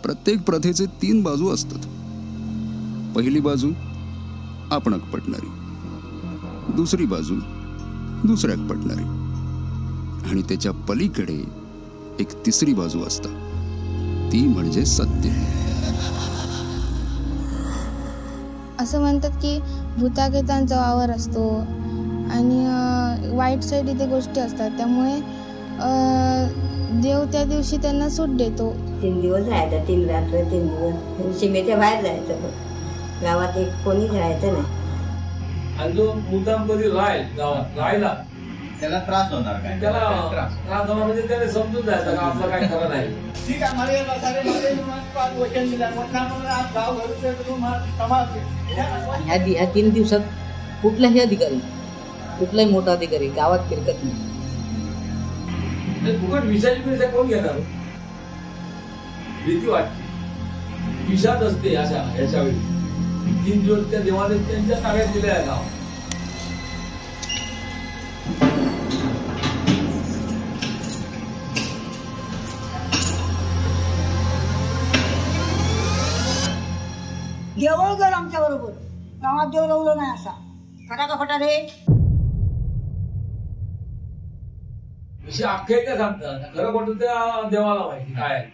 प्रत्येक प्रथेचे 3 बाजू असतात. पहिली बाजू आपणाक पटणारी, दुसरी बाजू दुसऱ्याक पटणारी आणि त्याच्या पलीकडे एक तिसरी बाजू असता, ती म्हणजे सत्य. असं म्हणतात की भूतागेतांचा वावर असतो आणि वाईट साईड इथे गोष्टी असतात, त्यामुळे देव त्या दिवशी त्यांना सूट देतो. 3 दिवस राहायचं, 3 रात्र 3 दिवस सीमेच्या बाहेर जायचं, गावात एक कोणीच राहायचं नाही. आणि जो मुद्दामपदी गावात राहिला त्याला त्रास होणार काय, त्याला त्रास होणार म्हणजे त्याने समजून जायचं का आपलं काय खरं नाही. ठीक आहे, ह्या 3 दिवसात कुठलाही अधिकारी, कुठलाही मोठा अधिकारी गावात फिरकत नाही. फुकट विषाची परीक्षा कोण घेणार? भीती वाटते, विषाद असते अशा ह्याच्या वेळी. 3 दिवस त्या देवाने त्यांच्या ताब्यात दिले आहे गाव. देवळ गेलं आमच्या बरोबर, गावात देव रवलं नाही असा फटाका रे. अशी आख्यायिका सांगतात, खरं खोटं त्या देवाला माहिती काय आहे.